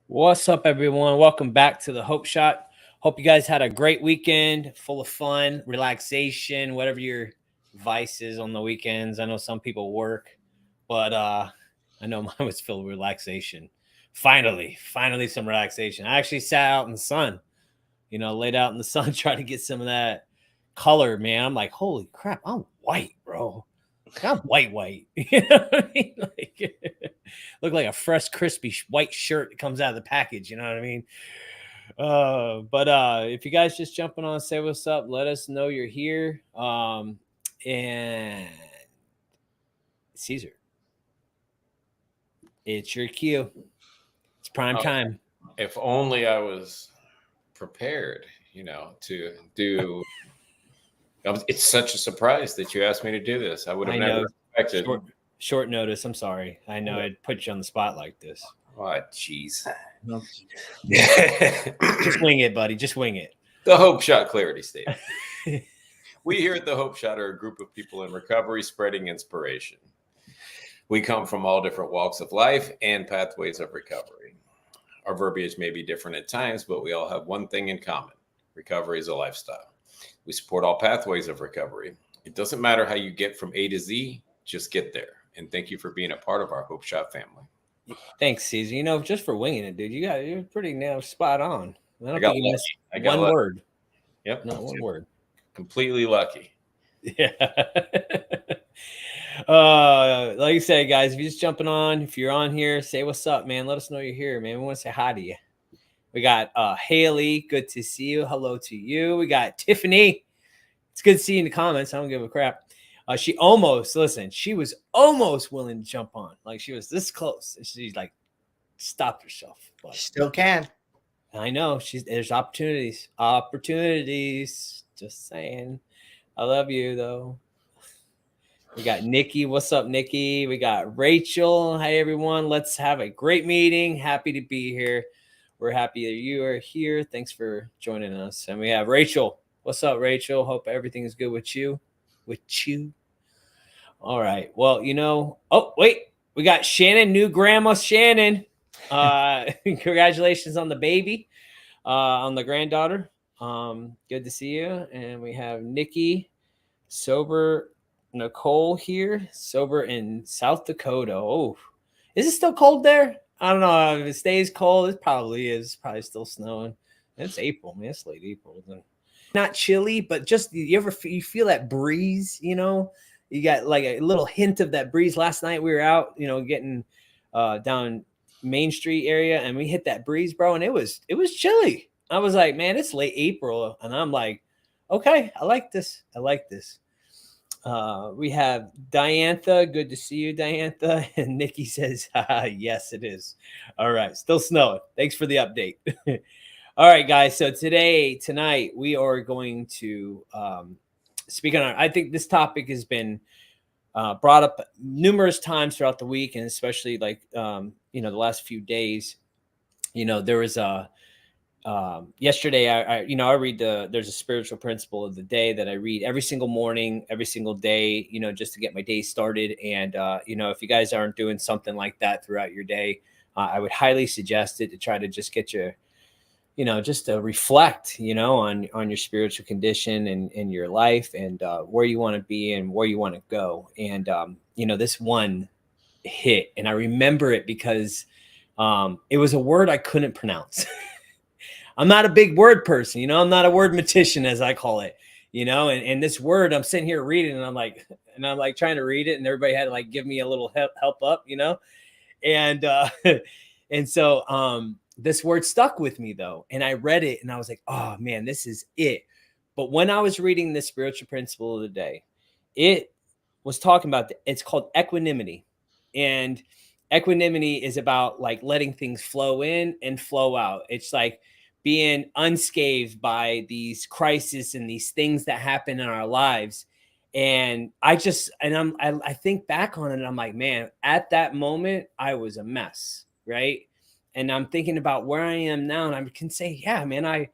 What's up, everyone? Welcome back to the Hope Shot. Hope you guys had a great weekend, full of fun, relaxation, whatever your vice is on the weekends. I know some people work, but I know mine was filled with relaxation. Finally some relaxation. I actually sat out in the sun, laid out in the sun, tried to get some of that color, man. I'm like, holy crap, I'm white, bro. I'm white. You know what I mean? Look like a fresh, crispy white shirt that comes out of the package. You know what I mean? But if you guys just jumping on, say what's up. Let us know you're here. And Caesar, it's your cue. It's prime time. If only I was prepared, to do. It's such a surprise that you asked me to do this. I would have never expected. Short notice. I'm sorry. I know I'd put you on the spot like this. Oh, jeez. Just wing it, buddy. Just wing it. The Hope Shot Clarity Statement. We here at the Hope Shot are a group of people in recovery spreading inspiration. We come from all different walks of life and pathways of recovery. Our verbiage may be different at times, but we all have one thing in common. Recovery is a lifestyle. We support all pathways of recovery. It doesn't matter how you get from A to Z, just get there. And thank you for being a part of our Hope Shot family. Thanks, Caesar. Just for winging it, dude. You're pretty spot on. I got lucky. I got one word. Yep. Not one word. Completely lucky. Yeah. Like you said, guys, if you're just jumping on, if you're on here, say what's up, man. Let us know you're here, man. We want to say hi to you. We got Haley. Good to see you. Hello to you. We got Tiffany. It's good to see you in the comments. I don't give a crap. She was almost willing to jump on. Like, she was this close. And she stopped herself. But still can. I know. There's opportunities. Opportunities. Just saying. I love you, though. We got Nikki. What's up, Nikki? We got Rachel. Hi, everyone. Let's have a great meeting. Happy to be here. We're happy that you are here. Thanks for joining us. And we have Rachel. What's up, Rachel? Hope everything is good with you. All right. Well, oh, wait. We got Shannon, new grandma Shannon. Congratulations on the baby, on the granddaughter. Good to see you. And we have Nikki, sober Nicole here, sober in South Dakota. Oh, is it still cold there? I don't know if it stays cold. It probably is. It's probably still snowing. It's April, man. It's late April. Not chilly, but just you feel that breeze, You got like a little hint of that breeze. Last night we were out, getting down Main Street area, and we hit that breeze, bro, and it was chilly. I was like, man, it's late April, and I'm like, okay, I like this. We have Diantha. Good to see you, Diantha. And Nikki says, yes, it is. All right. Still snowing. Thanks for the update. All right, guys. So tonight, we are going to speak on I think this topic has been brought up numerous times throughout the week, and especially the last few days. There was yesterday, I read there's a spiritual principle of the day that I read every single morning, every single day, just to get my day started. And, if you guys aren't doing something like that throughout your day, I would highly suggest it to try to just get you, just to reflect, on your spiritual condition and your life and where you want to be and where you want to go. And, this one hit, and I remember it because it was a word I couldn't pronounce. I'm not a big word person, I'm not a word magician, as I call it, and this word I'm sitting here reading, and I'm like trying to read it, and everybody had to give me a little help up, and so this word stuck with me though. And I read it and I was like, oh man, this is it. But when I was reading the spiritual principle of the day, it was talking about, it's called equanimity. And equanimity is about like letting things flow in and flow out. It's like being unscathed by these crises and these things that happen in our lives. And I think back on it and I'm like, man, at that moment I was a mess, right? And I'm thinking about where I am now and I can say, yeah, man, I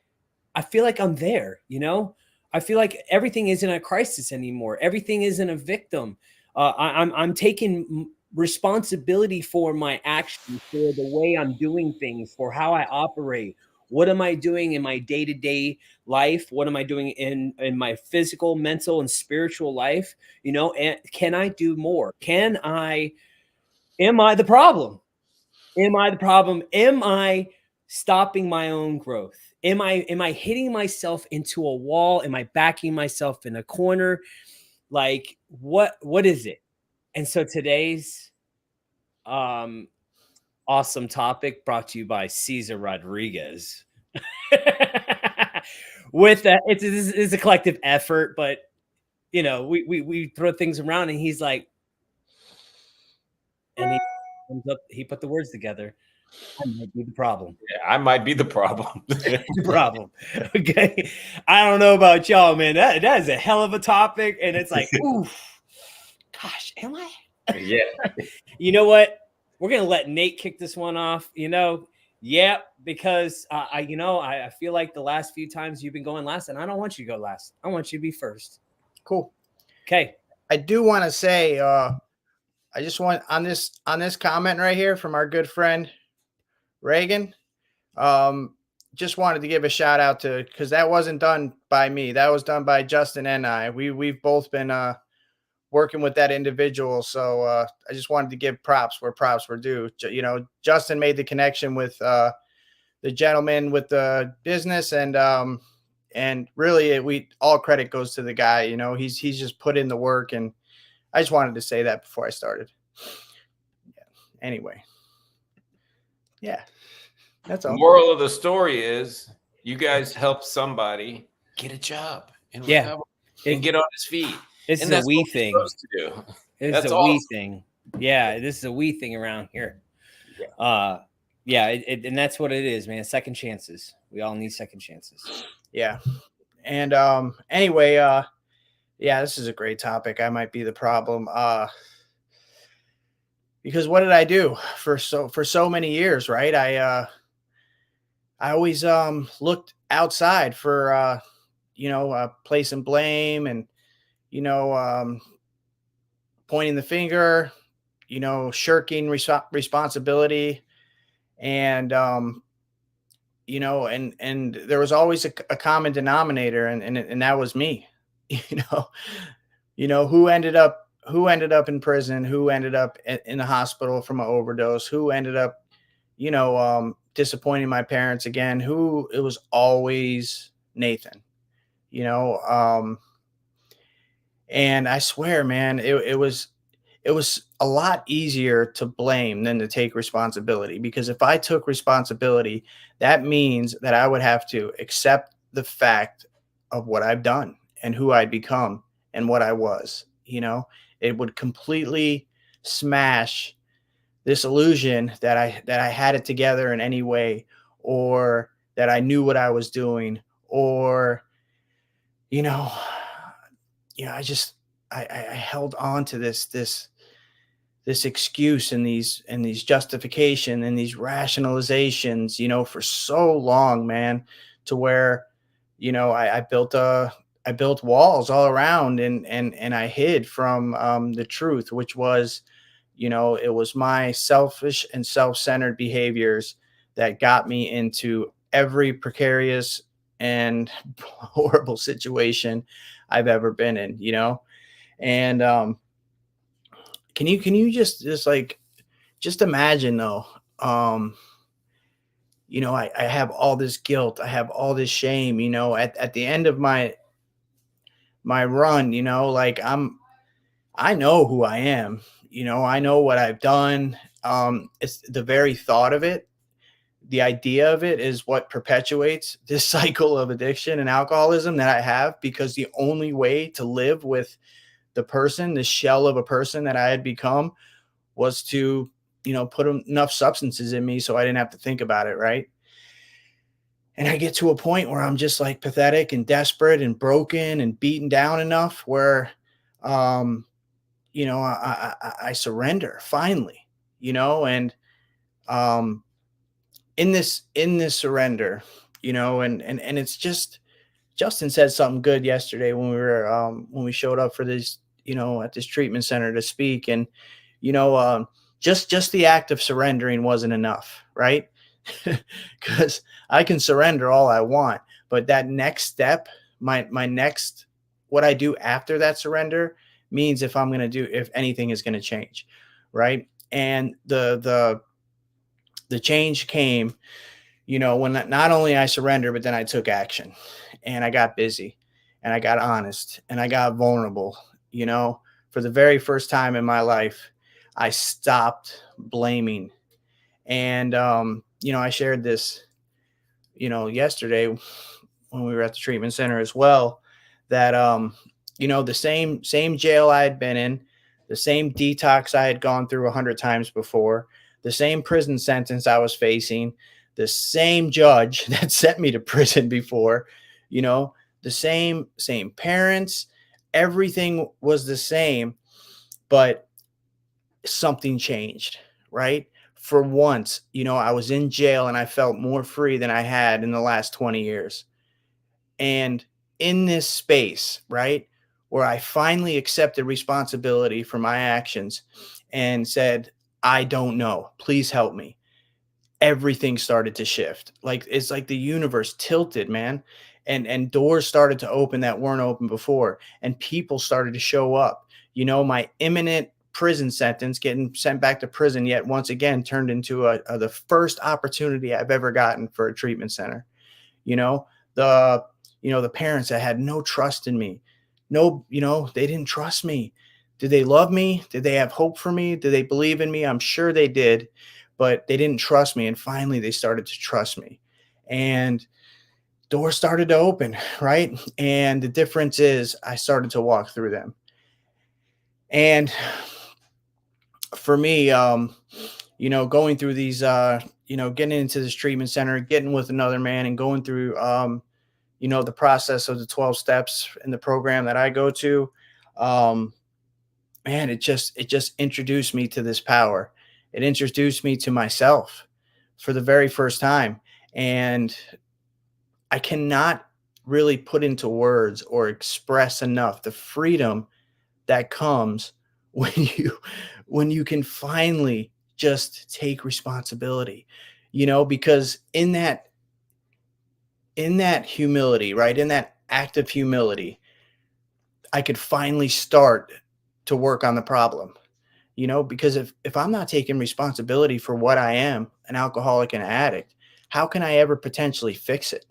feel like I'm there, you know? I feel like everything isn't a crisis anymore. Everything isn't a victim. I'm taking responsibility for my actions, for the way I'm doing things, for how I operate. What am I doing in my day to day life? What am I doing in my physical, mental, and spiritual life? You know, and can I do more? Am I the problem? Am I the problem? Am I stopping my own growth? Am I hitting myself into a wall? Am I backing myself in a corner? Like what is it? And so today's um awesome topic brought to you by Cesar Rodriguez. With that, it's a collective effort, but you know, we throw things around and he's like, and he put the words together. I might be the problem. Yeah, I might be the problem. The problem. Okay. I don't know about y'all, man. That is a hell of a topic. And it's like, oof, gosh, am I? Yeah. You know what? We're gonna let Nate kick this one off. You know, yeah, because I feel like the last few times you've been going last, and I don't want you to go last. I want you to be first. Cool. Okay. I do want to say, I just want on this comment right here from our good friend Reagan. Just wanted to give a shout out to, because that wasn't done by me. That was done by Justin and I. We've both been working with that individual. So I just wanted to give props where props were due. You know, Justin made the connection with the gentleman with the business, and really we all credit goes to the guy. You know, he's just put in the work, and I just wanted to say that before I started. Yeah. Anyway, yeah, that's all. The moral of the story is you guys help somebody get a job and recover and get on his feet. This and is a we thing. To do. This is a we thing. Yeah, this is a we thing around here. Yeah. And that's what it is, man. Second chances. We all need second chances. Yeah. And anyway, yeah, this is a great topic. I might be the problem. Because what did I do for so many years, right? I always looked outside for placing blame and pointing the finger, shirking responsibility, and and there was always a common denominator, and that was me. Who ended up in prison, who ended up in the hospital from an overdose, who ended up disappointing my parents again, it was always Nathan. And I swear, man, it was a lot easier to blame than to take responsibility, because if I took responsibility, that means that I would have to accept the fact of what I've done and who I'd become and what I was. It would completely smash this illusion that I had it together in any way, or that I knew what I was doing, or I held on to this excuse and these justification and these rationalizations, for so long, man, to where, I built walls all around, and I hid from the truth, which was, it was my selfish and self-centered behaviors that got me into every precarious and horrible situation I've ever been in, and can you just imagine though, I have all this guilt, I have all this shame, at the end of my run, like I know who I am, I know what I've done. It's the very thought of it, the idea of it is what perpetuates this cycle of addiction and alcoholism that I have, because the only way to live with the person, the shell of a person that I had become, was to, put enough substances in me so I didn't have to think about it, right? And I get to a point where I'm just like pathetic and desperate and broken and beaten down enough where, um, I surrender finally, and um, in this surrender, and it's just, Justin said something good yesterday when we showed up for this, at this treatment center to speak. And, you know, um, just the act of surrendering wasn't enough, right? Because I can surrender all I want, but that next step, my next, what I do after that surrender means if anything is going to change, right? And the change came, when not only I surrendered, but then I took action, and I got busy, and I got honest, and I got vulnerable. You know, for the very first time in my life, I stopped blaming. And, I shared this, yesterday when we were at the treatment center as well, that, the same jail I had been in, the same detox I had gone through 100 times before, the same prison sentence I was facing, the same judge that sent me to prison before, you know, the same parents, everything was the same, but something changed, right? For once, I was in jail and I felt more free than I had in the last 20 years. And in this space, right, where I finally accepted responsibility for my actions and said, I don't know, please help me, everything started to shift. Like, it's like the universe tilted, man. And doors started to open that weren't open before, and people started to show up. My imminent prison sentence, getting sent back to prison, yet once again turned into the first opportunity I've ever gotten for a treatment center. you know the the parents that had no trust in me, no, they didn't trust me. Did they love me? Did they have hope for me? Did they believe in me? I'm sure they did, but they didn't trust me. And finally they started to trust me, and doors started to open, right? And the difference is I started to walk through them. And for me, going through these, getting into this treatment center, getting with another man, and going through, the process of the 12 steps in the program that I go to, um, man, it just introduced me to this power. It introduced me to myself for the very first time. And I cannot really put into words or express enough the freedom that comes when you can finally just take responsibility, because in that humility, right? In that act of humility, I could finally start to work on the problem, because if I'm not taking responsibility for what I am, an alcoholic and an addict, how can I ever potentially fix it?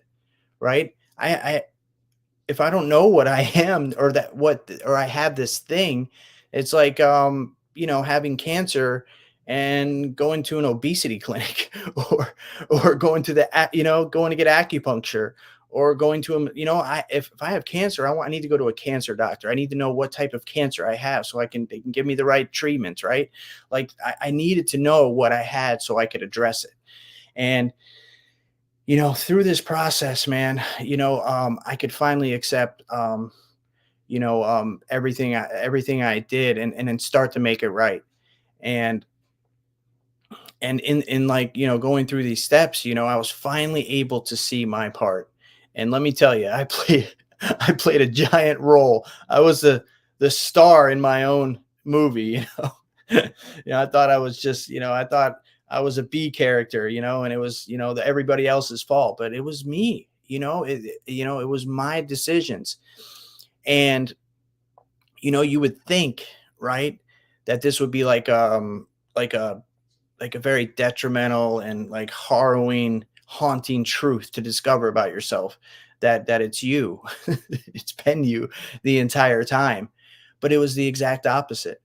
Right? I if I don't know what I am, or I have this thing, it's like, having cancer and going to an obesity clinic, or going to going to get acupuncture, or going to a, if I have cancer, I need to go to a cancer doctor. I need to know what type of cancer I have so they can give me the right treatments, right? Like, I needed to know what I had so I could address it. And through this process, man, I could finally accept, everything I did, and then start to make it right. And in like, going through these steps, I was finally able to see my part. And let me tell you, I played a giant role. I was the star in my own movie. I thought I was just, I thought I was a B character, and it was, everybody else's fault, but it was me, it was my decisions. And, you would think, right, that this would be like a, like a very detrimental and like harrowing, haunting truth to discover about yourself, that it's you, it's been you the entire time. But it was the exact opposite.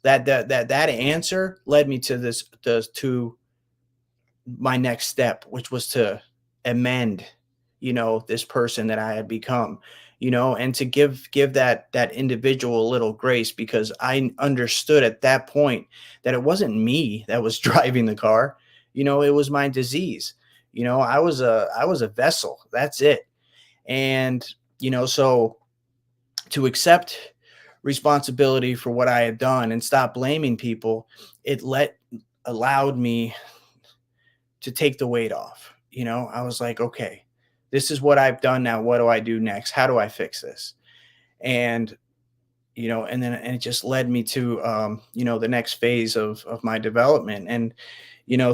That answer led me to to my next step, which was to amend, this person that I had become, and to give that individual a little grace, because I understood at that point that it wasn't me that was driving the car. It was my disease. I was a vessel. That's it. And so to accept responsibility for what I had done and stop blaming people, it allowed me to take the weight off. I was like, okay, this is what I've done now. What do I do next? How do I fix this? And and it just led me to the next phase of my development. And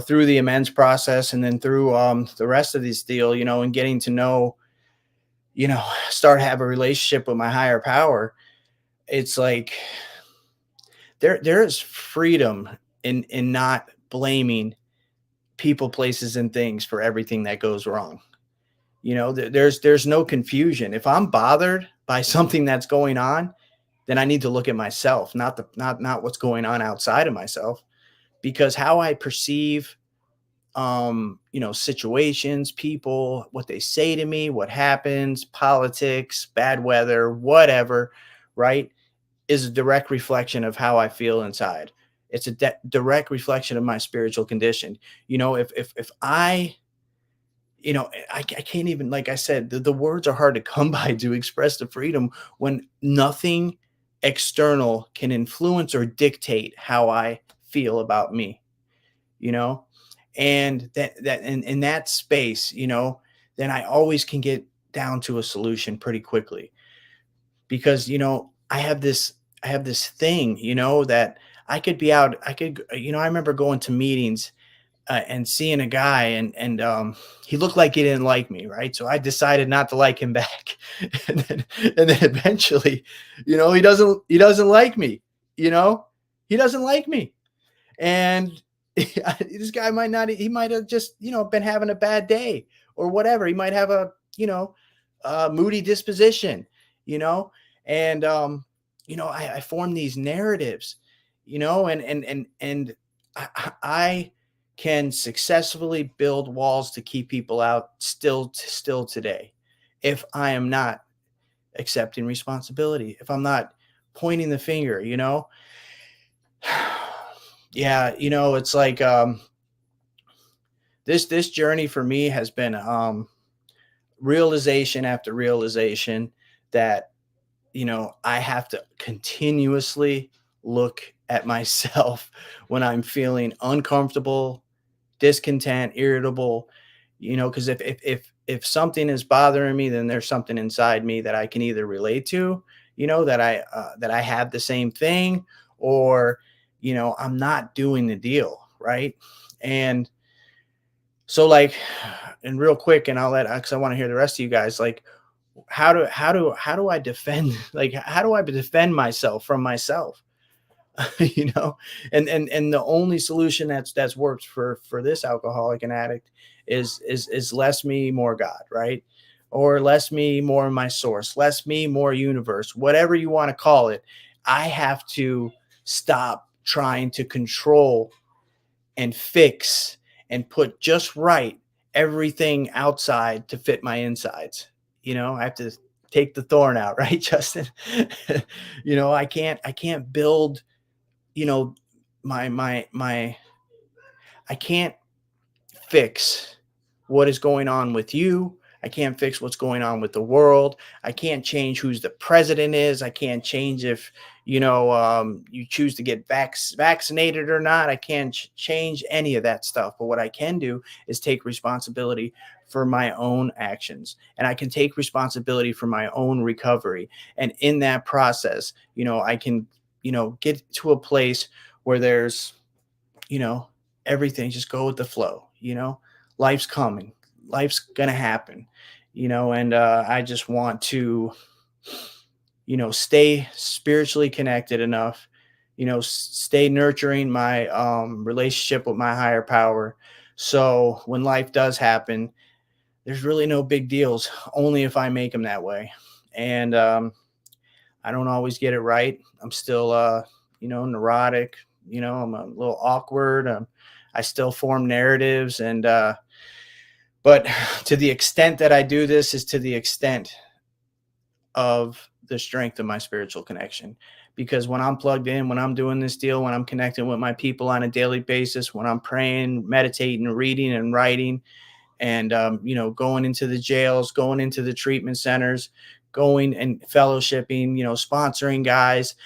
through the amends process, and then through the rest of this deal, and getting to know, start have a relationship with my higher power. It's like there is freedom in not blaming people, places, and things for everything that goes wrong. There's no confusion. If I'm bothered by something that's going on, then I need to look at myself, not what's going on outside of myself, because how I perceive situations, people, what they say to me, what happens, politics, bad weather, whatever, right, is a direct reflection of how I feel inside. It's a direct reflection of my spiritual condition. If I can't even, like I said, the words are hard to come by to express the freedom when nothing external can influence or dictate how I feel about me, you know, and that in that space, then I always can get down to a solution pretty quickly, because, I have this thing, that I could be out. I remember going to meetings and seeing a guy, and he looked like he didn't like me, right? So I decided not to like him back, and then eventually, he doesn't like me, he doesn't like me, and this guy might not. He might have just been having a bad day or whatever. He might have a moody disposition, you know, and I form these narratives, and I can successfully build walls to keep people out still today, if I am not accepting responsibility, if I'm not pointing the finger, yeah, it's like this journey for me has been realization after realization that I have to continuously look at myself when I'm feeling uncomfortable, discontent, irritable, because if something is bothering me, then there's something inside me that I can either relate to, that I have the same thing, or I'm not doing the deal right. And so, like, and real quick, and I'll let, because I want to hear the rest of you guys, like, how do I defend, like, how do I defend myself from myself? you know and the only solution that's worked for this alcoholic and addict is less me, more God, right? Or less me, more my source, less me, more universe, whatever you want to call it. I have to stop trying to control and fix and put just right everything outside to fit my insides. I have to take the thorn out, right, Justin? I can't build, you know my I can't fix what is going on with you. I can't fix what's going on with the world. I can't change who's the president is. I can't change if you choose to get vaccinated or not. I can't change any of that stuff. But what I can do is take responsibility for my own actions, and I can take responsibility for my own recovery. And in that process, I can get to a place where there's everything, just go with the flow. Life's coming, life's gonna happen. And I just want to stay spiritually connected enough, stay nurturing my relationship with my higher power, so when life does happen, there's really no big deals, only if I make them that way. And I don't always get it right. I'm still neurotic. I'm a little awkward. I still form narratives, and but to the extent that I do this is to the extent of the strength of my spiritual connection. Because when I'm plugged in, when I'm doing this deal, when I'm connecting with my people on a daily basis, when I'm praying, meditating, reading, and writing, and going into the jails, going into the treatment centers, going and fellowshipping, sponsoring guys,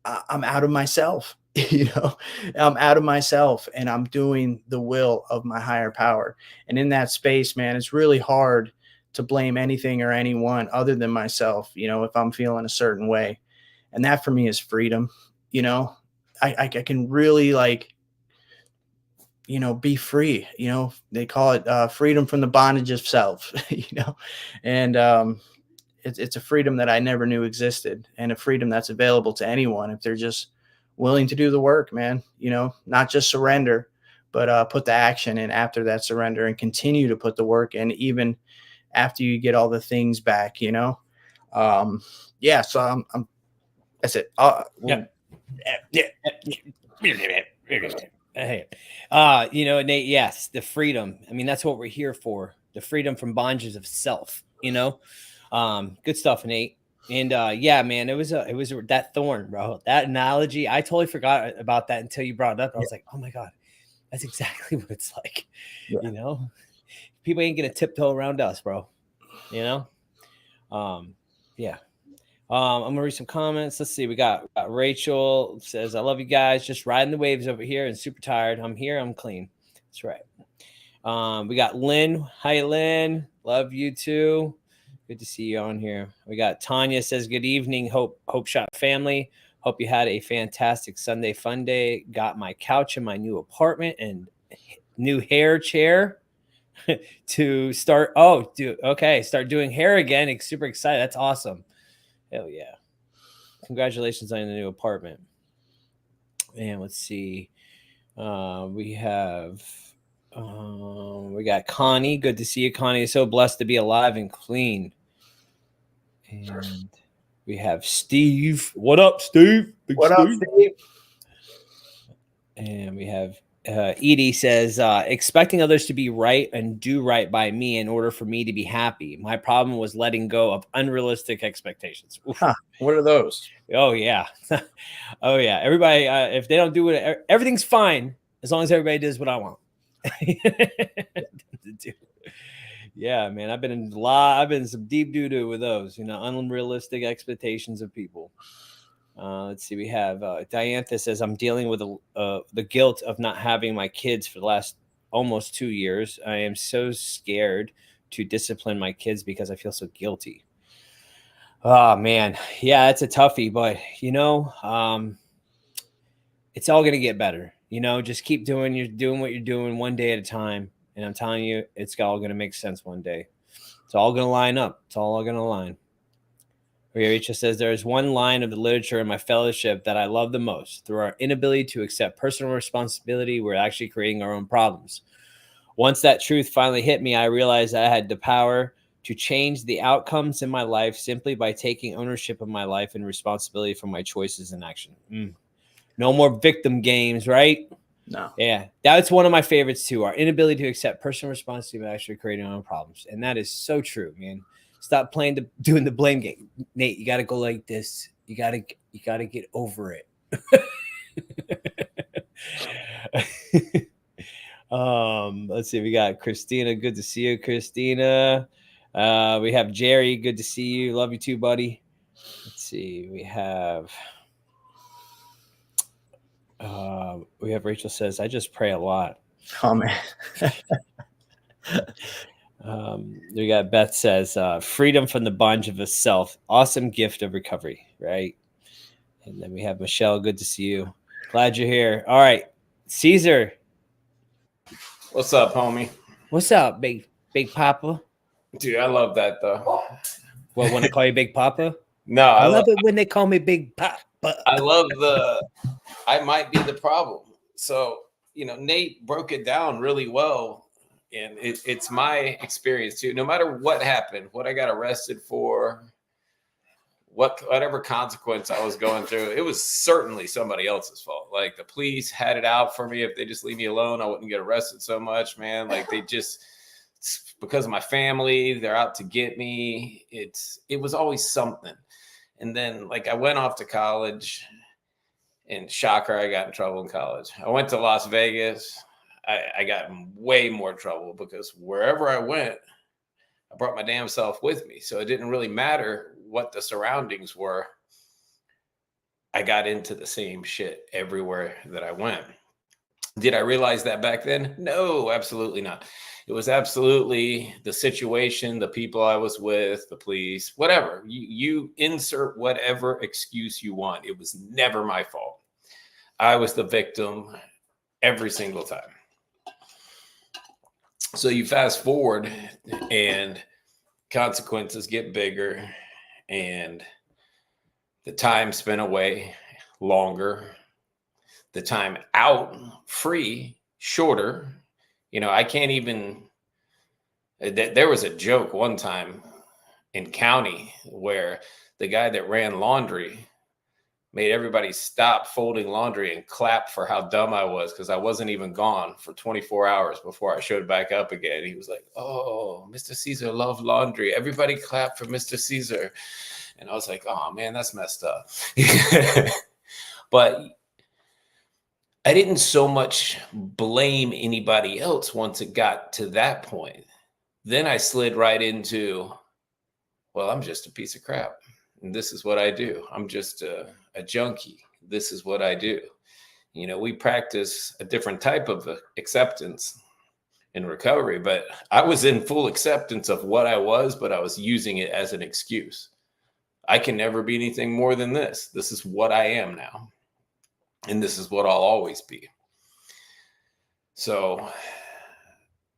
I'm out of myself. I'm out of myself, and I'm doing the will of my higher power. And in that space, man, it's really hard to blame anything or anyone other than myself, if I'm feeling a certain way. And that for me is freedom. I can really be free. They call it freedom from the bondage of self, and it's a freedom that I never knew existed, and a freedom that's available to anyone if they're just willing to do the work, man. Not just surrender, but put the action in after that surrender, and continue to put the work in even after you get all the things back. So I'm that's it. Yeah. Hey, Nate, yes, the freedom. I mean, that's what we're here for. The freedom from bondages of self, good stuff, Nate. And yeah, man, it was that thorn, bro. That analogy, I totally forgot about that until you brought it up. I was like, oh my God, that's exactly what it's like. Yeah. People ain't gonna tiptoe around us, bro. Yeah. I'm gonna read some comments. Let's see. We got Rachel says, "I love you guys. Just riding the waves over here and super tired. I'm here. I'm clean." That's right. We got Lynn. Hi, Lynn. Love you too. Good to see you on here. We got Tanya says, "Good evening, Hope Shot family. Hope you had a fantastic Sunday fun day. Got my couch in my new apartment and new hair chair to start. Start doing hair again. Super excited. That's awesome. Hell yeah. Congratulations on the new apartment." And let's see. We got Connie. Good to see you, Connie. So blessed to be alive and clean. And we have Steve. What up, Steve? What up, Steve? And we have Edie says, expecting others to be right and do right by me in order for me to be happy. My problem was letting go of unrealistic expectations. Huh. What are those? Oh, yeah. Oh, yeah. Everybody, if they don't do it, everything's fine as long as everybody does what I want. Yeah, man. I've been in some deep doo-doo with those, unrealistic expectations of people. Let's see. We have Diantha says, "I'm dealing with the guilt of not having my kids for the last almost 2 years. I am so scared to discipline my kids because I feel so guilty." Oh man, yeah, it's a toughie, but it's all gonna get better. Just keep doing what you're doing one day at a time, and I'm telling you, it's all gonna make sense one day. It's all gonna line up. It's all gonna align. Rachel says, "There is one line of the literature in my fellowship that I love the most. Through our inability to accept personal responsibility, we're actually creating our own problems. Once that truth finally hit me, I realized I had the power to change the outcomes in my life simply by taking ownership of my life and responsibility for my choices and action." No more victim games, right? No. Yeah, that's one of my favorites too. Our inability to accept personal responsibility by actually creating our own problems. And that is so true, man. Stop doing the blame game. Nate, you got to go like this. You got to get over it. Let's see. We got Christina. Good to see you, Christina. We have Jerry. Good to see you. Love you too, buddy. Let's see. We have Rachel says, "I just pray a lot." Oh man. We got Beth says, "Freedom from the bondage of the self. Awesome gift of recovery." Right. And then we have Michelle. Good to see you. Glad you're here. All right. Caesar. What's up, homie? What's up, Big Papa? Dude, I love that though. Well, when I call you Big Papa? No, I love it when they call me Big Papa. I love I might be the problem. So, Nate broke it down really well. And it's my experience too. No matter what happened, what I got arrested for, whatever consequence I was going through, it was certainly somebody else's fault. Like the police had it out for me. If they just leave me alone, I wouldn't get arrested so much, man. Like it's because of my family. They're out to get me. It was always something. And then like I went off to college, and shocker, I got in trouble in college. I went to Las Vegas. I got in way more trouble because wherever I went, I brought my damn self with me. So it didn't really matter what the surroundings were. I got into the same shit everywhere that I went. Did I realize that back then? No, absolutely not. It was absolutely the situation, the people I was with, the police, whatever. You insert whatever excuse you want. It was never my fault. I was the victim every single time. So you fast forward and consequences get bigger and the time spent away longer, the time out free shorter. You know, I can't even, there was a joke one time in county where the guy that ran laundry made everybody stop folding laundry and clap for how dumb I was because I wasn't even gone for 24 hours before I showed back up again. He was like, "Oh, Mr. Caesar loved laundry. Everybody clap for Mr. Caesar." And I was like, "Oh, man, that's messed up." But I didn't so much blame anybody else once it got to that point. Then I slid right into, well, I'm just a piece of crap. And this is what I do. I'm just a junkie. This is what I do. You know, we practice a different type of acceptance in recovery, but I was in full acceptance of what I was, but I was using it as an excuse. I can never be anything more than this. This is what I am now. And this is what I'll always be. So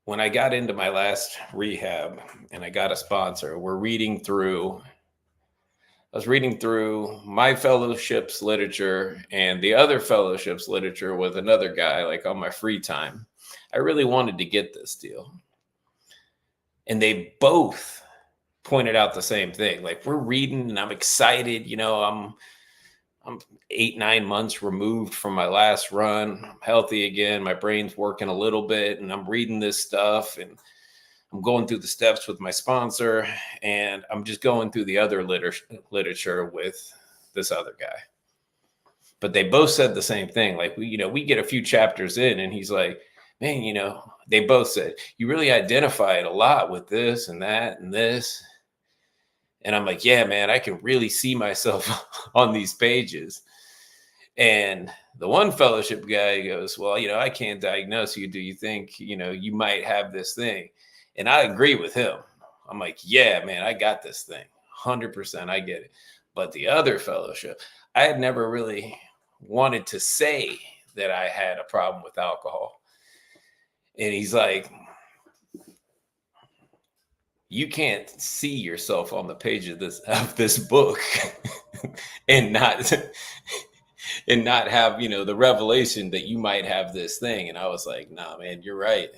when I got into my last rehab and I got a sponsor, I was reading through my fellowship's literature and the other fellowship's literature with another guy, like on my free time. I really wanted to get this deal. And they both pointed out the same thing. Like, we're reading and I'm excited. You know, I'm 8-9 months removed from my last run. I'm healthy again. My brain's working a little bit and I'm reading this stuff and I'm going through the steps with my sponsor, and I'm just going through the other literature with this other guy. But they both said the same thing. Like, we get a few chapters in, and he's like, "Man, they both said, you really identified a lot with this and that and this." And I'm like, "Yeah, man, I can really see myself on these pages." And the one fellowship guy goes, "Well, I can't diagnose you. Do you think, you might have this thing?" And I agree with him. I'm like, "Yeah, man, I got this thing. 100%. I get it." But the other fellowship, I had never really wanted to say that I had a problem with alcohol. And he's like, "You can't see yourself on the page of this book and not have, the revelation that you might have this thing." And I was like, "Nah, man, you're right.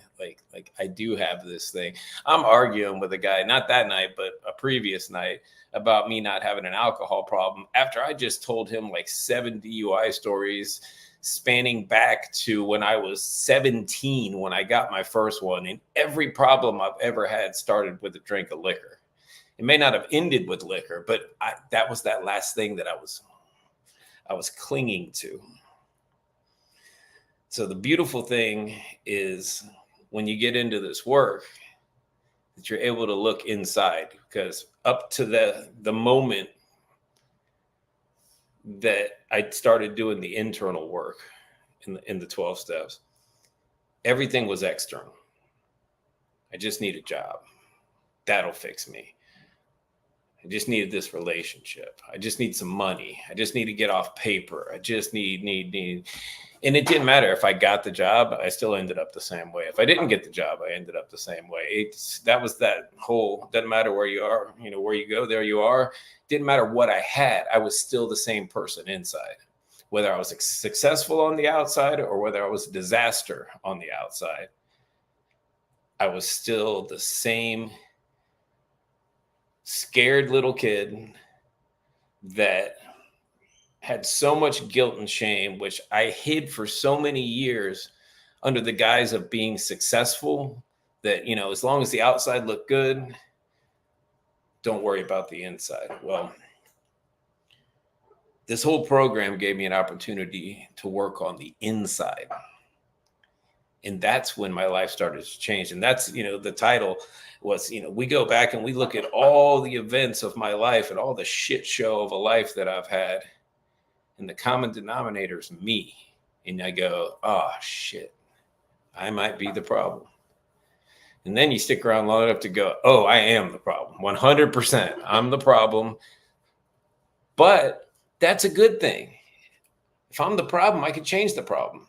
Like I do have this thing." I'm arguing with a guy, not that night, but a previous night, about me not having an alcohol problem after I just told him like 7 DUI stories spanning back to when I was 17, when I got my first one. And every problem I've ever had started with a drink of liquor. It may not have ended with liquor, but that was that last thing that I was clinging to. So the beautiful thing is when you get into this work, that you're able to look inside, because up to the moment that I started doing the internal work in the 12 steps, everything was external. I just need a job. That'll fix me. I just needed this relationship. I just need some money. I just need to get off paper. I just need. And it didn't matter if I got the job, I still ended up the same way. If I didn't get the job, I ended up the same way. That was that whole, doesn't matter where you are, where you go, there you are. Didn't matter what I had. I was still the same person inside, whether I was successful on the outside or whether I was a disaster on the outside. I was still the same scared little kid that had so much guilt and shame, which I hid for so many years under the guise of being successful, that, you know, as long as the outside looked good, don't worry about the inside. Well, this whole program gave me an opportunity to work on the inside. And that's when my life started to change. And that's, you know, the title was, you know, we go back and we look at all the events of my life and all the shit show of a life that I've had. And the common denominator is me. And I go, oh, shit, I might be the problem. And then you stick around long enough to go, oh, I am the problem. 100%. I'm the problem. But that's a good thing. If I'm the problem, I can change the problem.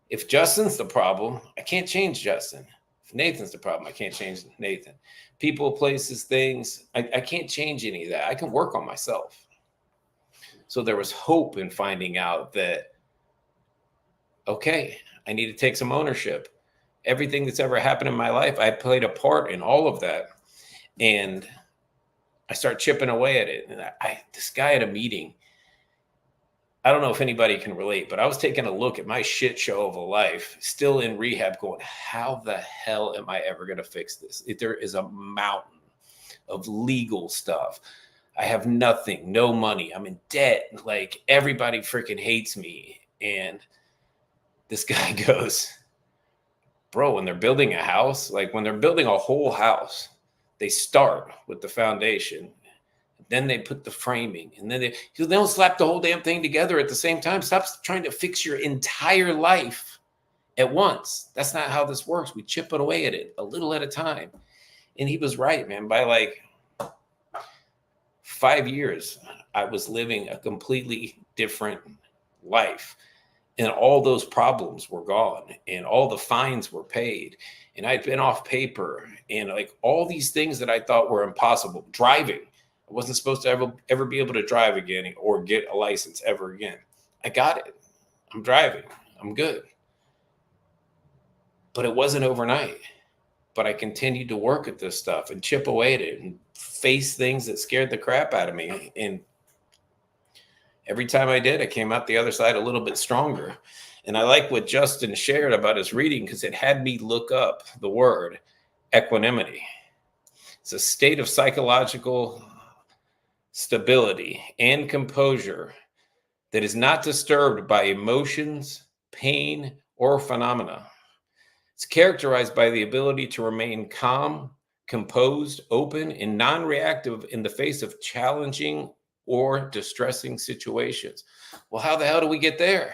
If Justin's the problem, I can't change Justin. If Nathan's the problem, I can't change Nathan. People, places, things, I can't change any of that. I can work on myself. So there was hope in finding out that, okay, I need to take some ownership. Everything that's ever happened in my life, I played a part in all of that. And I start chipping away at it. And this guy at a meeting, I don't know if anybody can relate, but I was taking a look at my shit show of a life, still in rehab, going, how the hell am I ever going to fix this? There is a mountain of legal stuff. I have nothing, no money. I'm in debt. Like, everybody freaking hates me. And this guy goes, bro, when they're building a house, like when they're building a whole house, they start with the foundation. Then they put the framing, and then they don't slap the whole damn thing together at the same time. Stop trying to fix your entire life at once. That's not how this works. We chip it away at it a little at a time. And he was right, man. By like 5 years, I was living a completely different life. And all those problems were gone, and all the fines were paid. And I'd been off paper, and like all these things that I thought were impossible. Driving. I wasn't supposed to ever be able to drive again or get a license ever again. I got it. I'm driving. I'm good. But it wasn't overnight. But I continued to work at this stuff and chip away at it and face things that scared the crap out of me. And every time I did, I came out the other side a little bit stronger. And I like what Justin shared about his reading, because it had me look up the word equanimity. It's a state of psychological stability and composure that is not disturbed by emotions, pain, or phenomena. It's characterized by the ability to remain calm, composed, open, and non-reactive in the face of challenging or distressing situations. Well, how the hell do we get there?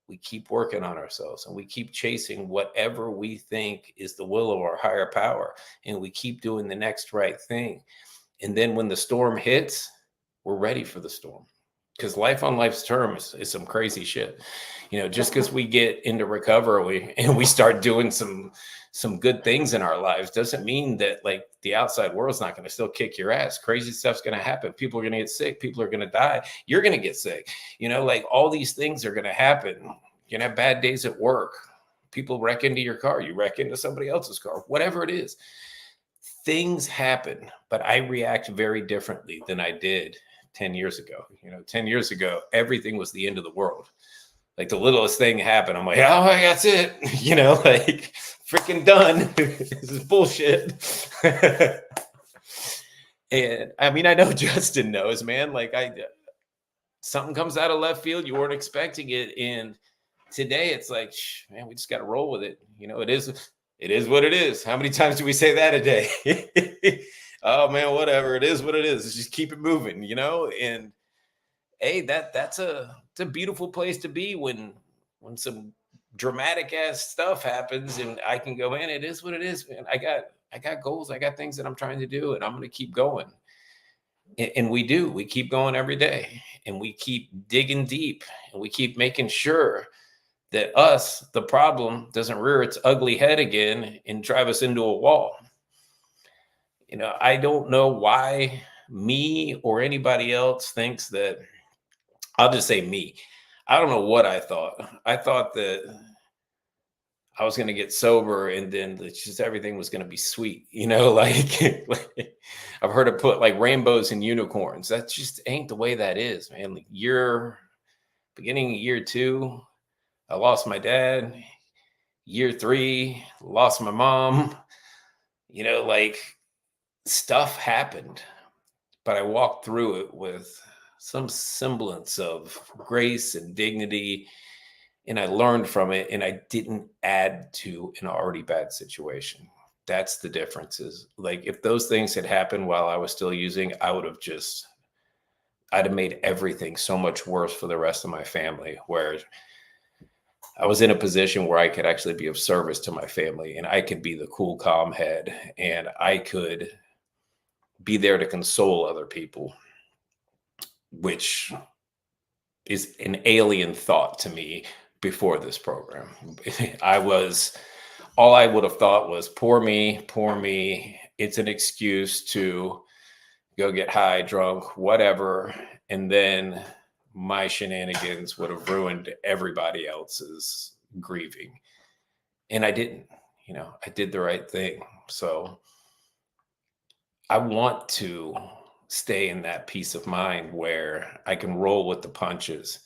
We keep working on ourselves, and we keep chasing whatever we think is the will of our higher power, and we keep doing the next right thing. And then when the storm hits, we're ready for the storm, because life on life's terms is some crazy shit. You know, just because we get into recovery and we start doing some good things in our lives doesn't mean that like the outside world's not going to still kick your ass. Crazy stuff's going to happen. People are going to get sick. People are going to die. You're going to get sick. You know, like all these things are going to happen. You're going to have bad days at work. People wreck into your car. You wreck into somebody else's car, whatever it is. Things happen, but I react very differently than I did 10 years ago. You know, 10 years ago, everything was the end of the world. Like the littlest thing happened, I'm like, oh, that's it. You know, like freaking done. This is bullshit. And I mean, I know Justin knows, man. Like something comes out of left field, you weren't expecting it. And today it's like, man, we just got to roll with it. You know, it is what it is. How many times do we say that a day? Oh man, whatever. It is what it is. Let's just keep it moving, you know? And hey, it's a beautiful place to be when some dramatic ass stuff happens, and I can go, man, it is what it is, man. I got goals. I got things that I'm trying to do, and I'm going to keep going. And we keep going every day, and we keep digging deep, and we keep making sure that us, the problem, doesn't rear its ugly head again and drive us into a wall. You know, I don't know why me or anybody else thinks that. I'll just say me. I don't know what I thought. I thought that I was going to get sober and then just everything was going to be sweet. You know, like I've heard it put like rainbows and unicorns. That just ain't the way that is, man. Like beginning of year 2, I lost my dad. Year 3, lost my mom. You know, like stuff happened, but I walked through it with some semblance of grace and dignity, and I learned from it, and I didn't add to an already bad situation. That's the difference. Is like if those things had happened while I was still using, I'd have made everything so much worse for the rest of my family. Where I was in a position where I could actually be of service to my family, and I could be the cool, calm head, and I could be there to console other people, which is an alien thought to me before this program. All I would have thought was, poor me, poor me. It's an excuse to go get high, drunk, whatever. And then my shenanigans would have ruined everybody else's grieving. And I didn't, I did the right thing. So I want to stay in that peace of mind where I can roll with the punches.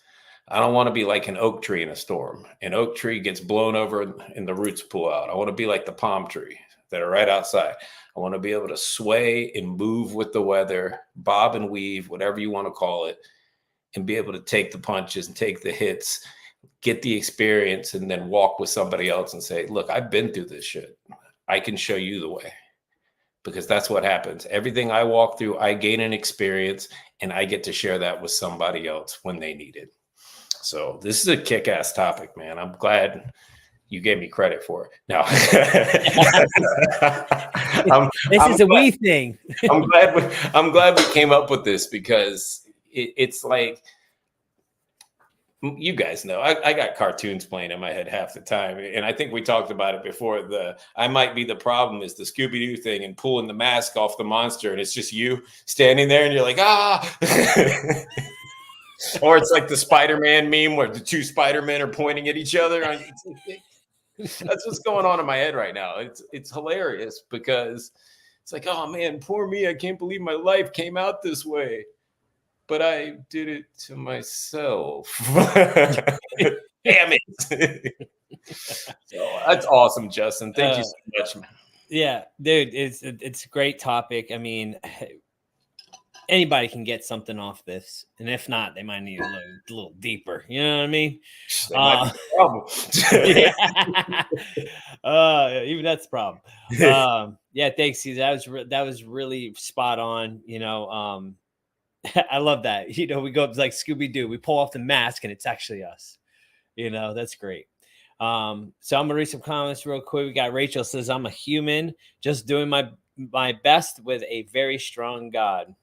I don't want to be like an oak tree in a storm. An oak tree gets blown over and the roots pull out. I want to be like the palm tree that are right outside. I want to be able to sway and move with the weather, bob and weave, whatever you want to call it, and be able to take the punches and take the hits, get the experience, and then walk with somebody else and say, look, I've been through this shit. I can show you the way. Because that's what happens. Everything I walk through, I gain an experience, and I get to share that with somebody else when they need it. So this is a kick-ass topic, man. I'm glad you gave me credit for it. No, this is a we thing. I'm glad we came up with this because it's like, you guys know, I got cartoons playing in my head half the time. And I think we talked about it before. I might be the problem is the Scooby-Doo thing and pulling the mask off the monster. And it's just you standing there and you're like, ah. Or it's like the Spider-Man meme where the two Spider-Men are pointing at each other. That's what's going on in my head right now. It's hilarious because it's like, oh man, poor me. I can't believe my life came out this way. But I did it to myself. Damn it. So that's awesome, Justin. Thank you so much. Yeah, dude, it's a great topic. I mean, anybody can get something off this. And if not, they might need a little deeper. You know what I mean? Even that's the problem. Yeah, thanks, Caesar. That was really spot on. I love that. We go up like Scooby-Doo. We pull off the mask and it's actually us. That's great. So I'm gonna read some comments real quick. We got Rachel says, I'm a human just doing my best with a very strong God.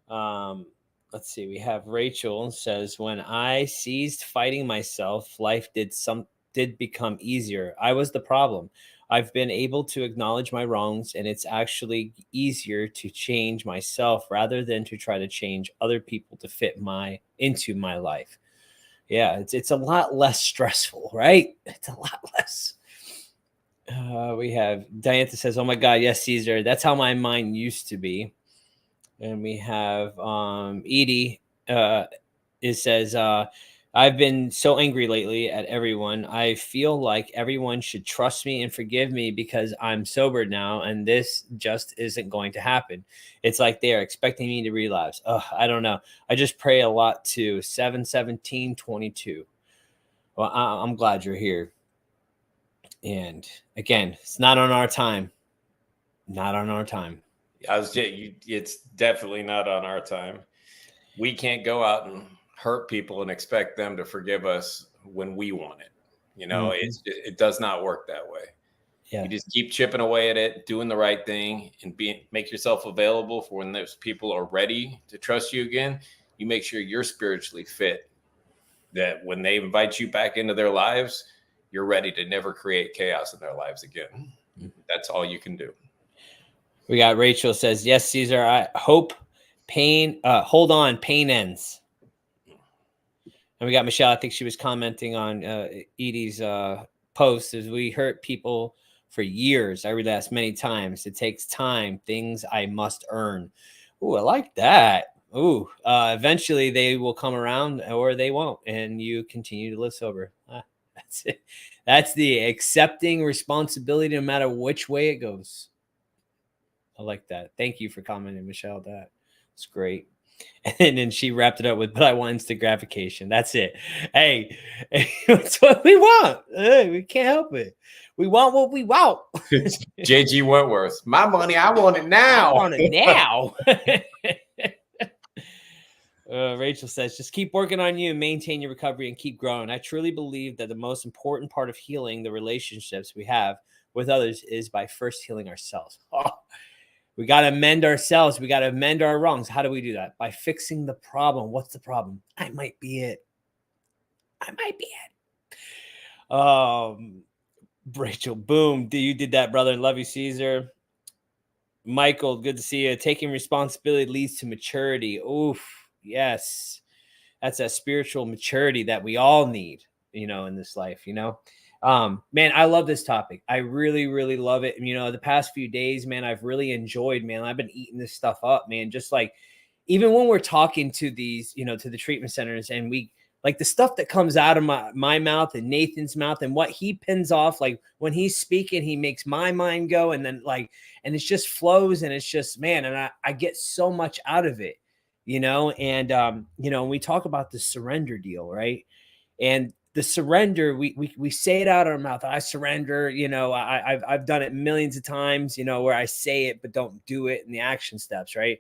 Let's see. We have Rachel says, when I ceased fighting myself, life did become easier. I was the problem. I've been able to acknowledge my wrongs, and it's actually easier to change myself rather than to try to change other people to fit into my life. Yeah, it's a lot less stressful, right? It's a lot less. We have Diantha says, oh my God, yes, Caesar. That's how my mind used to be. And we have Edie. It says, I've been so angry lately at everyone. I feel like everyone should trust me and forgive me because I'm sober now, and this just isn't going to happen. It's like they're expecting me to relapse. I don't know. I just pray a lot too. 7/17/22. Well, I'm glad you're here. And again, it's not on our time. Not on our time. It's definitely not on our time. We can't go out and hurt people and expect them to forgive us when we want it. It does not work that way. Yeah. You just keep chipping away at it, doing the right thing, and make yourself available for when those people are ready to trust you again. You make sure you're spiritually fit, that when they invite you back into their lives, you're ready to never create chaos in their lives again. That's all you can do. We got Rachel says, yes, Caesar, I hope hold on, pain ends. And we got Michelle. I think she was commenting on Edie's post as we hurt people for years. I read that many times. It takes time, things I must earn. Ooh, I like that. Ooh, eventually they will come around or they won't. And you continue to live sober. That's it. That's the accepting responsibility no matter which way it goes. I like that. Thank you for commenting, Michelle. That's great. And then she wrapped it up with, but I want instant gratification. That's it. Hey, that's what we want. Hey, we can't help it. We want what we want. JG Wentworth, my money, I want it now. I want it now. Rachel says, just keep working on you, maintain your recovery, and keep growing. I truly believe that the most important part of healing the relationships we have with others is by first healing ourselves. Oh, we got to amend ourselves. We got to amend our wrongs. How do we do that? By fixing the problem. What's the problem? I might be it. Rachel, boom. You did that, brother. Love you, Caesar. Michael, good to see you. Taking responsibility leads to maturity. Oof. Yes. That's that spiritual maturity that we all need, in this life, man, I love this topic. I really, really love it. And, the past few days, man, I've really enjoyed, man. I've been eating this stuff up, man. Just like, even when we're talking to these, to the treatment centers, and we, like, the stuff that comes out of my mouth and Nathan's mouth and what he pins off, like when he's speaking, he makes my mind go, and then and it just flows, and it's just, man, and I get so much out of it, and, we talk about the surrender deal, right? And the surrender, we say it out of our mouth. I surrender, I've done it millions of times, where I say it, but don't do it in the action steps, right?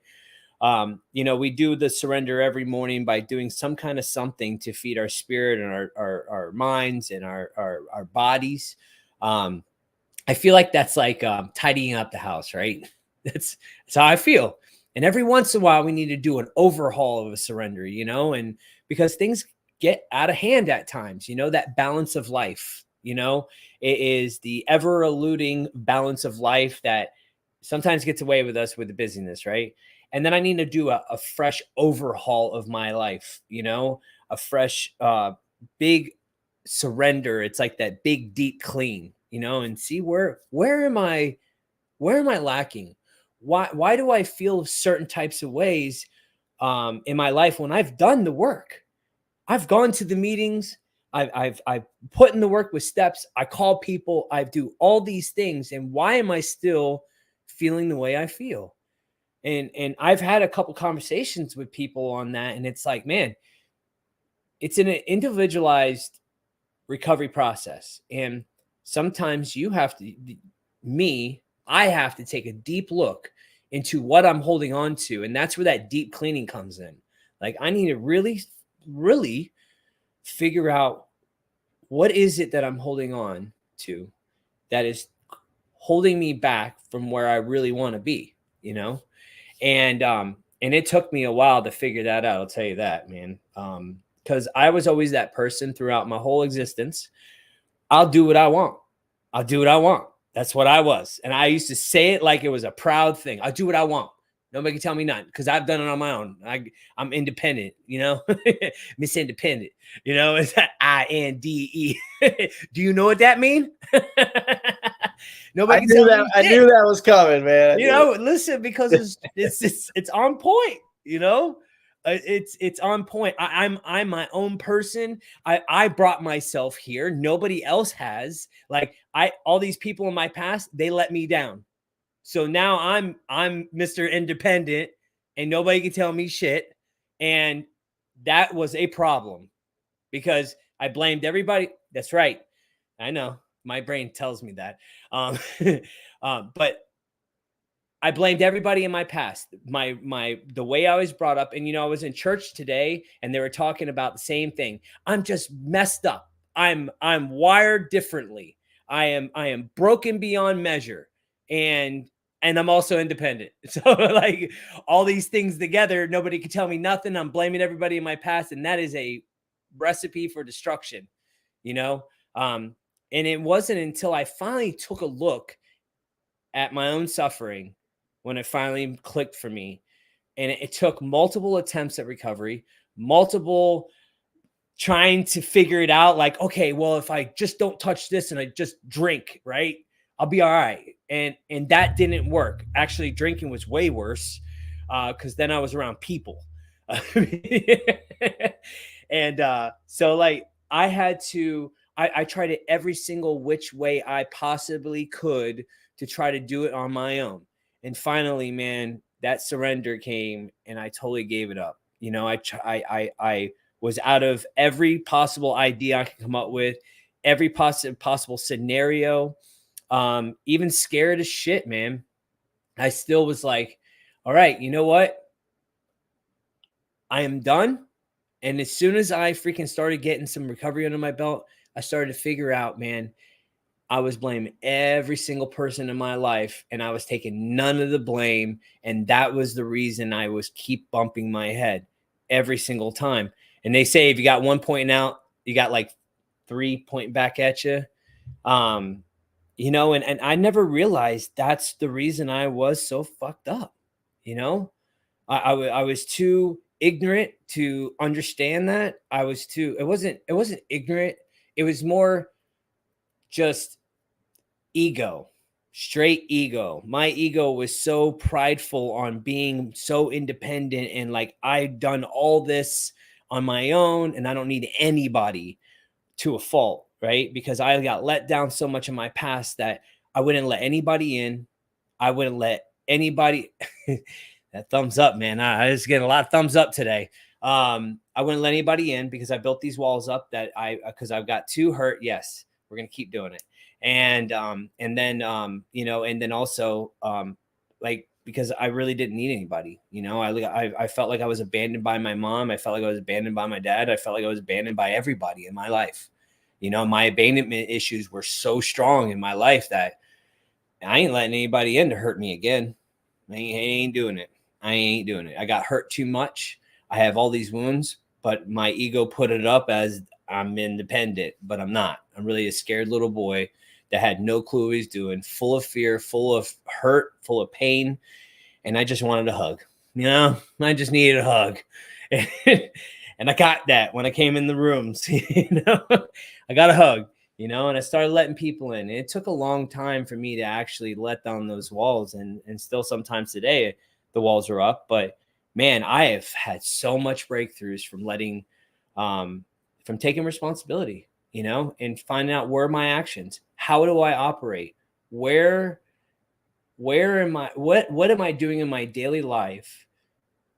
We do the surrender every morning by doing some kind of something to feed our spirit and our minds and our bodies. I feel like that's like tidying up the house, right? That's how I feel. And every once in a while, we need to do an overhaul of a surrender, and because things get out of hand at times, that balance of life, it is the ever eluding balance of life that sometimes gets away with us with the busyness, right? And then I need to do a fresh overhaul of my life, a fresh, big surrender. It's like that big, deep clean, and see where am I lacking? Why do I feel certain types of ways in my life when I've done the work? I've gone to the meetings. I've put in the work with steps. I call people. I do all these things. And why am I still feeling the way I feel? And I've had a couple conversations with people on that. And it's like, man, it's an individualized recovery process. And sometimes I have to take a deep look into what I'm holding on to. And that's where that deep cleaning comes in. Like, I need to really, really figure out what is it that I'm holding on to that is holding me back from where I really want to be, and it took me a while to figure that out. I'll tell you that, man. Because I was always that person throughout my whole existence. I'll do what I want. That's what I was. And I used to say it like it was a proud thing. I'll do what I want. Nobody can tell me nothing because I've done it on my own. I'm independent, Miss Independent, it's that INDE. Do you know what that means? Nobody. I knew that was coming, man. Listen, because it's on point. It's on point. I'm my own person. I brought myself here. Nobody else has. Like, all these people in my past, they let me down. So now I'm Mr. Independent, and nobody can tell me shit. And that was a problem because I blamed everybody. That's right. I know my brain tells me that. But I blamed everybody in my past, the way I was brought up. And, I was in church today and they were talking about the same thing. I'm just messed up. I'm wired differently. I am broken beyond measure. And I'm also independent. So like all these things together, nobody can tell me nothing. I'm blaming everybody in my past. And that is a recipe for destruction, and it wasn't until I finally took a look at my own suffering when it finally clicked for me. And it took multiple attempts at recovery, multiple trying to figure it out. Like, okay, well, if I just don't touch this and I just drink, right, I'll be all right. And that didn't work. Actually, drinking was way worse because then I was around people. And so like I I tried it every single which way I possibly could to try to do it on my own. And finally, man, that surrender came and I totally gave it up. You know, I was out of every possible idea I could come up with, every possible scenario, even scared as shit, man. I still was like, all right, you know what? I am done. And as soon as I freaking started getting some recovery under my belt, I started to figure out, man, I was blaming every single person in my life and I was taking none of the blame. And that was the reason I was keep bumping my head every single time. And they say if you got one pointing out, you got like 3 pointing back at you. You know, and I never realized that's the reason I was so fucked up. You know, I was too ignorant to understand that. It wasn't ignorant. It was more just ego, straight ego. My ego was so prideful on being so independent and like I've done all this on my own and I don't need anybody to a fault, right? Because I got let down so much in my past that I wouldn't let anybody in. I wouldn't let anybody that thumbs up, man. I was getting a lot of thumbs up today. I wouldn't let anybody in because I built these walls up that because I've got 2 hurt. Yes, we're going to keep doing it. And then, you know, and then also, like, because I really didn't need anybody, you know, I felt like I was abandoned by my mom. I felt like I was abandoned by my dad. I felt like I was abandoned by everybody in my life. You know, my abandonment issues were so strong in my life that I ain't letting anybody in to hurt me again. I ain't doing it. I ain't doing it. I got hurt too much. I have all these wounds, but my ego put it up as I'm independent, but I'm not. I'm really a scared little boy that had no clue what he's doing, full of fear, full of hurt, full of pain. And I just wanted a hug. You know, I just needed a hug. And I got that when I came in the rooms. You know, I got a hug, you know, and I started letting people in. And it took a long time for me to actually let down those walls. And still sometimes today the walls are up. But man, I have had so much breakthroughs from letting, from taking responsibility, you know, and finding out where are my actions, how do I operate, where am I, what am I doing in my daily life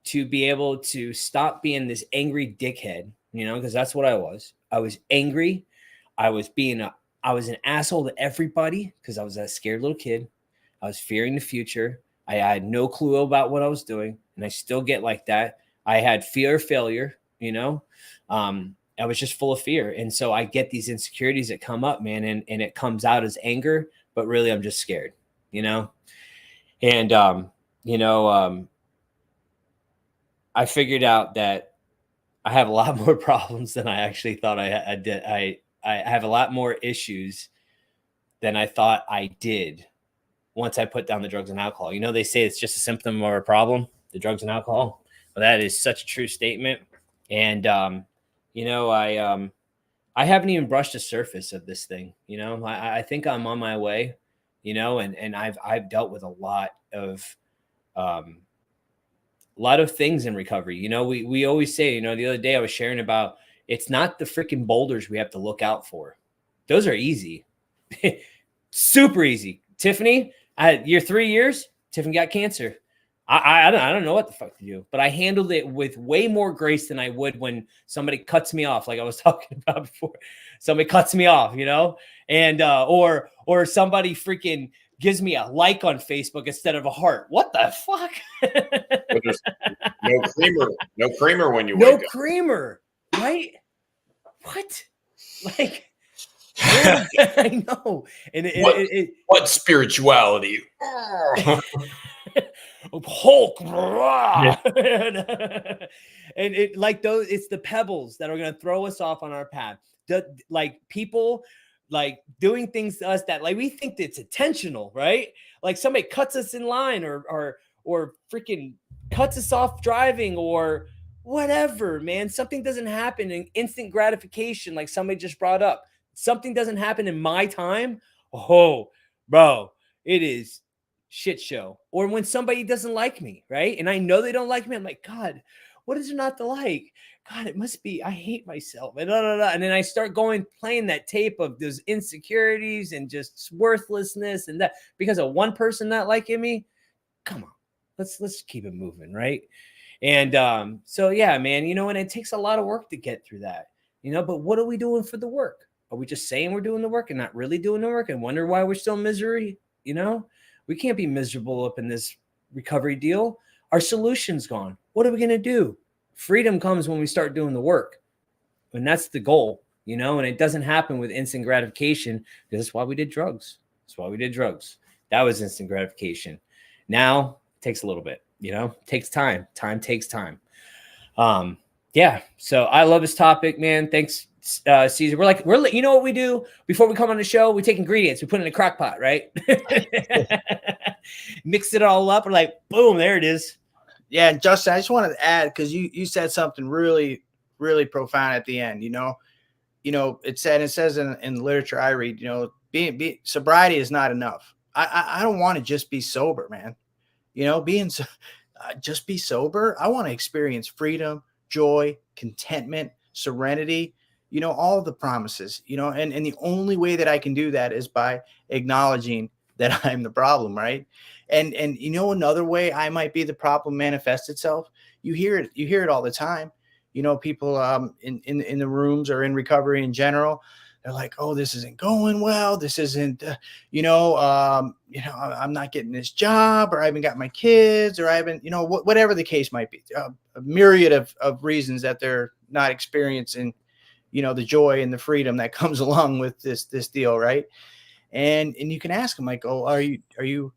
to be able to stop being this angry dickhead, you know, because that's what I was. I was angry. I was an asshole to everybody because I was a scared little kid. I was fearing the future. I had no clue about what I was doing, and I still get like that. I had fear of failure, you know. I was just full of fear. And so I get these insecurities that come up, man, and it comes out as anger, but really I'm just scared, you know? And, you know, I figured out that I have a lot more problems than I actually thought I did. I have a lot more issues than I thought I did once I put down the drugs and alcohol. You know, they say it's just a symptom or a problem, the drugs and alcohol. Well, that is such a true statement. And, you know, I haven't even brushed the surface of this thing. You know, I think I'm on my way, you know, and I've dealt with a lot of things in recovery. You know, we always say, you know, the other day I was sharing about, it's not the freaking boulders we have to look out for. Those are easy, super easy. Tiffany, year 3 years, Tiffany got cancer. I don't know what the fuck to do, but I handled it with way more grace than I would when somebody cuts me off, like I was talking about before. Somebody cuts me off, you know, and or somebody freaking gives me a like on Facebook instead of a heart. What the fuck? No creamer when you no wake creamer, right? What? Like, I know. And what spirituality? Hulk. And it like those, it's the pebbles that are going to throw us off on our path. Like people like doing things to us that like we think it's intentional, right? Like somebody cuts us in line or freaking cuts us off driving or whatever, man. Something doesn't happen in instant gratification, like somebody just brought up. Something doesn't happen in my time. Oh, bro, it is shit show. Or when somebody doesn't like me, right? And I know they don't like me, I'm like, God, What is there not to like? God, it must be, I hate myself. And, and then I start playing that tape of those insecurities and just worthlessness and that because of one person not liking me. Come on, let's keep it moving, right? And so yeah, man, and it takes a lot of work to get through that, but what are we doing for the work? Are we just saying we're doing the work and not really doing the work and wonder why we're still in misery? We can't be miserable up in this recovery deal. Our solution's gone. What are we going to do? Freedom comes when we start doing the work. And that's the goal, and it doesn't happen with instant gratification because that's why we did drugs. That's why we did drugs. That was instant gratification. Now it takes a little bit, takes time. Time takes time. Yeah. So I love this topic, man. Thanks, Caesar. We're you know what we do before we come on the show? We take ingredients, we put it in a crock pot, right? Mix it all up. We're like, boom, there it is. Yeah, Justin, I just wanted to add because you said something really, really profound at the end. It says in the literature I read, sobriety is not enough. I don't want to just be sober, man. Just be sober. I want to experience freedom, joy, contentment, serenity. All the promises. And the only way that I can do that is by acknowledging that I'm the problem, right? And another way I might be the problem manifest itself. You hear it all the time. People in the rooms or in recovery in general, they're like, oh, this isn't going well. This isn't, I'm not getting this job, or I haven't got my kids, or I haven't, whatever the case might be, a myriad of reasons that they're not experiencing, the joy and the freedom that comes along with this deal, right? And you can ask them like, oh, are you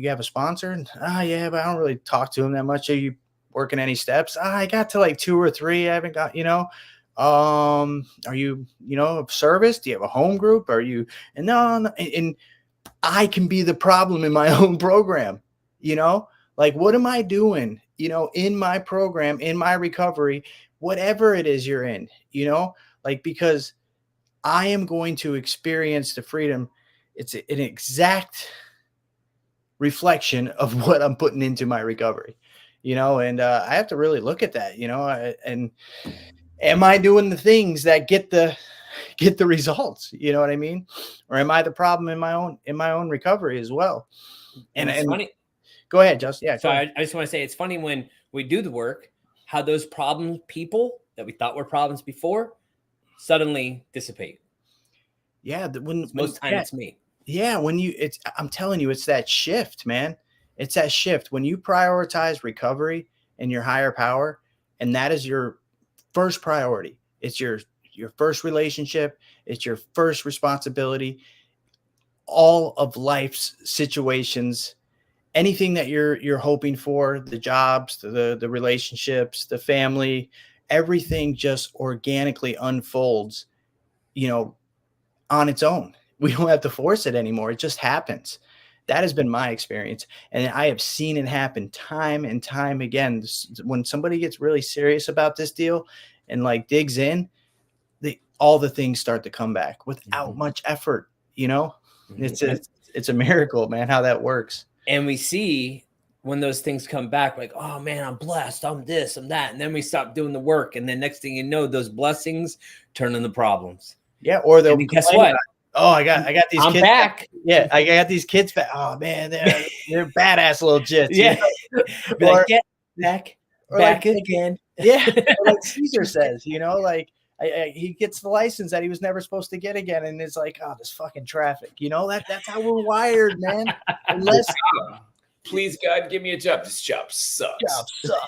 have a sponsor? And, yeah, but I don't really talk to him that much. Are you working any steps? I got to like 2 or 3. I haven't got, are you, of service? Do you have a home group? Are you, and no, and I can be the problem in my own program, like, what am I doing, in my program, in my recovery, whatever it is you're in, because I am going to experience the freedom. It's an exact reflection of what I'm putting into my recovery, and I have to really look at that, and am I doing the things that get the results? You know what I mean? Or am I the problem in my own recovery as well? And it's funny. Go ahead, Justin. Yeah. So I just want to say it's funny when we do the work, how those problem people that we thought were problems before suddenly dissipate. Yeah. It's me. Yeah. I'm telling you, it's that shift, man. It's that shift when you prioritize recovery and your higher power, and that is your first priority. It's your first relationship. It's your first responsibility. All of life's situations, anything that you're hoping for, the jobs, the relationships, the family, everything just organically unfolds, on its own. We don't have to force it anymore. It just happens. That has been my experience. And I have seen it happen time and time again. When somebody gets really serious about this deal and like digs in, all the things start to come back without much effort. It's a miracle, man, how that works. And we see when those things come back, like, oh man, I'm blessed. I'm this, I'm that. And then we stop doing the work. And then next thing you know, those blessings turn into problems. Yeah. Or they'll guess what? Oh, I got these I'm kids back. Yeah, I got these kids back. Oh man, they're badass little jits. Yeah. Or, get back again. Yeah. Like Caesar says, he gets the license that he was never supposed to get again, and it's like, oh, this fucking traffic. That's how we're wired, man. Unless, please God, give me a job. This job sucks.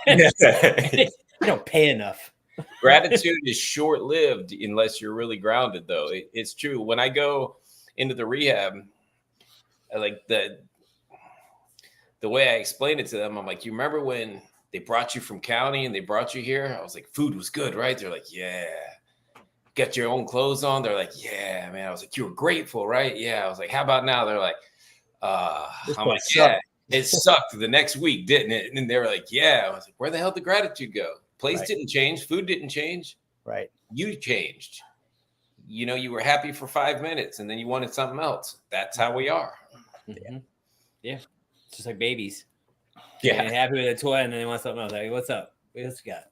You don't pay enough. Gratitude is short-lived unless you're really grounded, though. It's true. When I go into the rehab, I like the way I explain it to them, I'm like, you remember when they brought you from county and they brought you here? I was like, food was good, right? They're like, yeah. Got your own clothes on? They're like, yeah, man. I was like, you were grateful, right? Yeah. I was like, how about now? They're like, I'm like, yeah, it sucked the next week, didn't it? And they were like, yeah. I was like, where the hell did gratitude go? Place didn't change. Food didn't change. Right. You changed. You were happy for 5 minutes and then you wanted something else. That's how we are. Mm-hmm. Yeah. It's just like babies. Yeah. They're happy with a toy and then they want something else. Like, what's up? What else you got?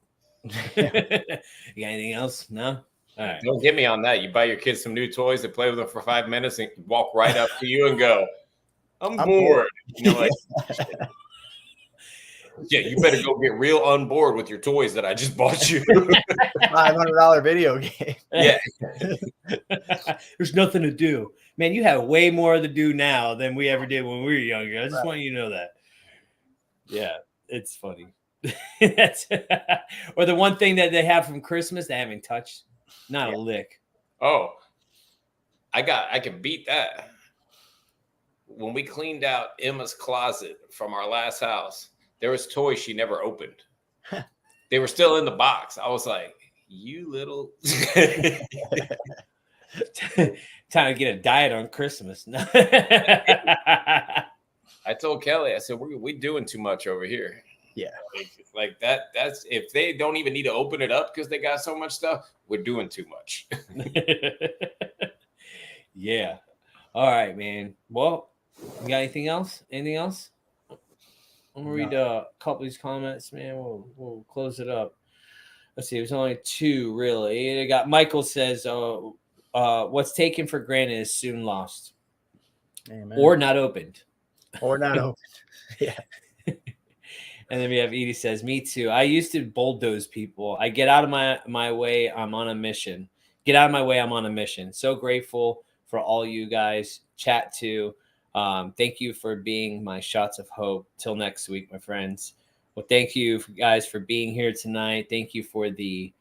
You got anything else? No? All right. Don't get me on that. You buy your kids some new toys, they play with them for 5 minutes and walk right up to you and go, I'm bored. You know, like, yeah, you better go get real on board with your toys that I just bought you. $500 video game. Yeah. There's nothing to do. Man, you have way more to do now than we ever did when we were younger. I just want you to know that. Yeah, it's funny. Or the one thing that they have from Christmas they haven't touched. Not a lick. Oh, I can beat that. When we cleaned out Emma's closet from our last house, there was toys she never opened. They were still in the box. I was like, you little. Time to get a diet on Christmas. I told Kelly, I said, we're doing too much over here. Yeah. Like that's if they don't even need to open it up because they got so much stuff, we're doing too much. Yeah. All right, man. Well, you got anything else? Anything else? I'm gonna read a couple of these comments, man. We'll close it up. Let's see. There's only two, really. I got Michael says, what's taken for granted is soon lost. Amen. Or not opened. Or not opened. Yeah. And then we have Edie says, me too. I used to bulldoze people. I get out of my way. I'm on a mission. Get out of my way. I'm on a mission. So grateful for all you guys. Chat too. Thank you for being my shots of hope. Till next week, my friends. Well, thank you guys for being here tonight. Thank you for the,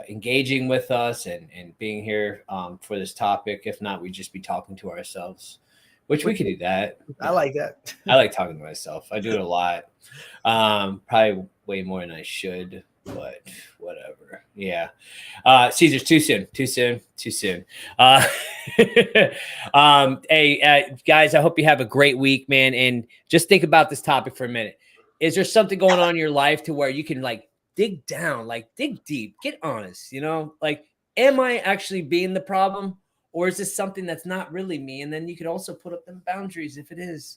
engaging with us and being here for this topic. If not, we'd just be talking to ourselves. Which we could do that. I like that. I like talking to myself. I do it a lot. Probably way more than I should, but whatever. Yeah. Caesar's too soon. Hey, guys, I hope you have a great week, man. And just think about this topic for a minute. Is there something going on in your life to where you can like dig down, like dig deep, get honest, like, am I actually being the problem? Or is this something that's not really me? And then you could also put up them boundaries if it is,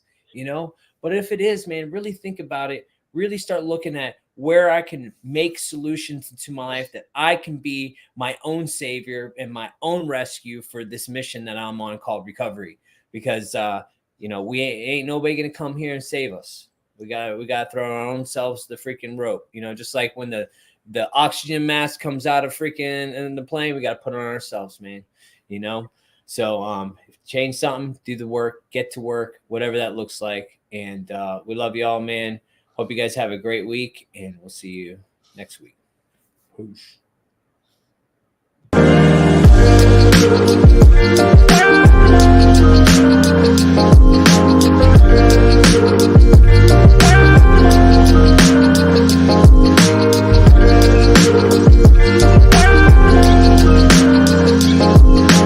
But if it is, man, really think about it. Really start looking at where I can make solutions into my life that I can be my own savior and my own rescue for this mission that I'm on called recovery. Because, we ain't nobody going to come here and save us. We got to throw our own selves the freaking rope, just like when the oxygen mask comes out of freaking in the plane, we got to put it on ourselves, man. So change something, do the work, get to work, whatever that looks like. And we love you all, man. Hope you guys have a great week, and we'll see you next week. Whoosh.